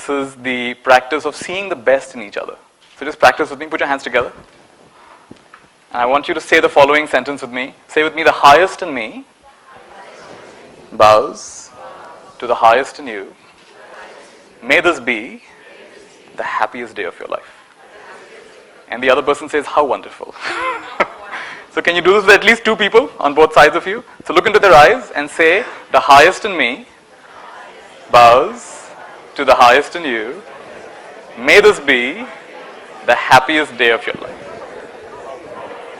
this is the practice of seeing the best in each other. So just practice with me, put your hands together. And I want you to say the following sentence with me. Say with me, the highest in me bows to the highest in you. May this be the happiest day of your life. And the other person says, how wonderful. So can you do this with at least two people on both sides of you? So look into their eyes and say, the highest in me bows to the highest in you. May this be the happiest day of your life.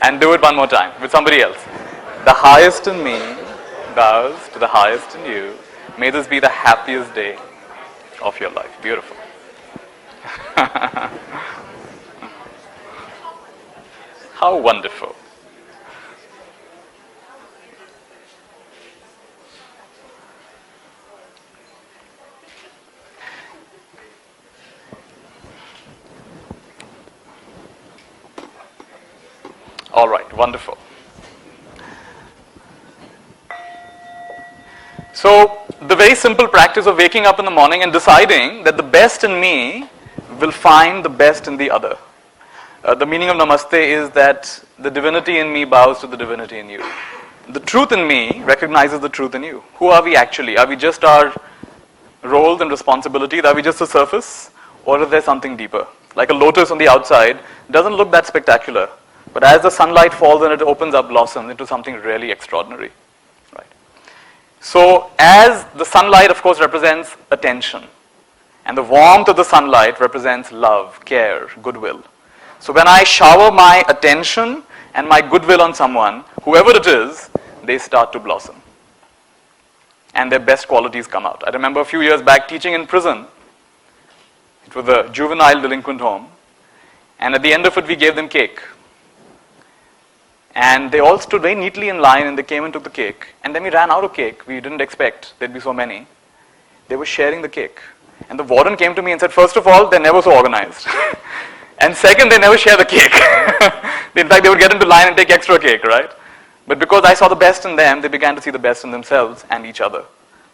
And do it one more time with somebody else. The highest in me bows to the highest in you. May this be the happiest day of your life. Beautiful. How wonderful. All right, wonderful. So, the very simple practice of waking up in the morning and deciding that the best in me will find the best in the other. The meaning of Namaste is that the divinity in me bows to the divinity in you. The truth in me recognizes the truth in you. Who are we actually? Are we just our roles and responsibilities? Are we just the surface? Or is there something deeper? Like a lotus on the outside doesn't look that spectacular. But as the sunlight falls and it opens up, blossoms into something really extraordinary. Right? So as the sunlight, of course, represents attention. And the warmth of the sunlight represents love, care, goodwill. So when I shower my attention and my goodwill on someone, whoever it is, they start to blossom. And their best qualities come out. I remember a few years back teaching in prison. It was a juvenile delinquent home. And at the end of it, we gave them cake. And they all stood very neatly in line and they came and took the cake. And then we ran out of cake. We didn't expect there'd be so many. They were sharing the cake. And the warden came to me and said, first of all, they're never so organized. And second, they never share the cake. In fact, they would get into line and take extra cake, right? But because I saw the best in them, they began to see the best in themselves and each other.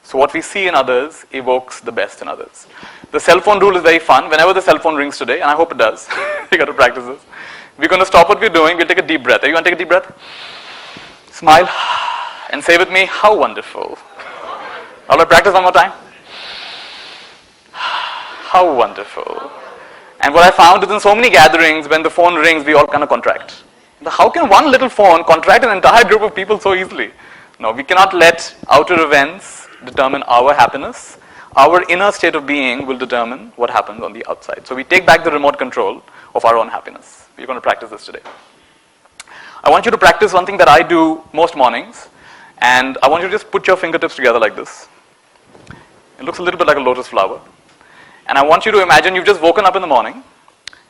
So what we see in others evokes the best in others. The cell phone rule is very fun. Whenever the cell phone rings today, and I hope it does, you got to practice this. We're going to stop what we're doing. We'll take a deep breath. Are you going to take a deep breath? Smile and say with me, how wonderful. All right, practice one more time. How wonderful. And what I found is in so many gatherings, when the phone rings, we all kind of contract. How can one little phone contract an entire group of people so easily? No, we cannot let outer events determine our happiness. Our inner state of being will determine what happens on the outside. So we take back the remote control of our own happiness. We're going to practice this today. I want you to practice one thing that I do most mornings. And I want you to just put your fingertips together like this. It looks a little bit like a lotus flower. And I want you to imagine you've just woken up in the morning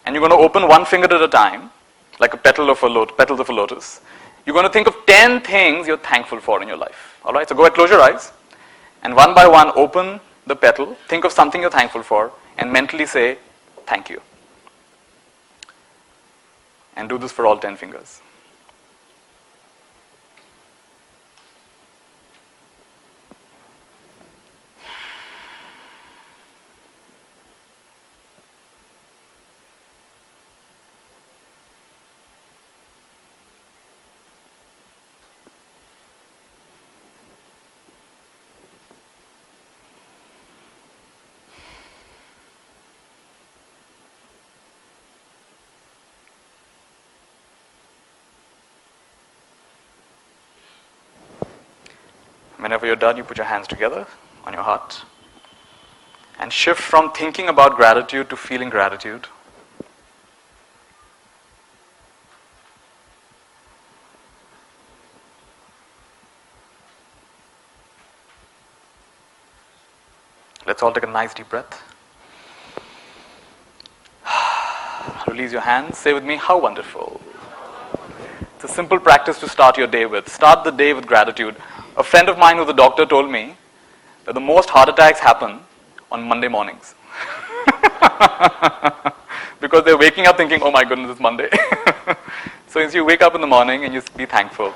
and you're going to open one finger at a time, like a petals of a lotus. You're going to think of 10 things you're thankful for in your life. All right, so go ahead, close your eyes. And one by one, open the petal, think of something you're thankful for, and mentally say, thank you. And do this for all 10 fingers. Whenever you're done, you put your hands together on your heart and shift from thinking about gratitude to feeling gratitude. Let's all take a nice deep breath. Release your hands. Say with me, how wonderful. It's a simple practice to start your day with. Start the day with gratitude. A friend of mine who's a doctor told me that the most heart attacks happen on Monday mornings. Because they're waking up thinking, oh my goodness, it's Monday. So as you wake up in the morning and you be thankful.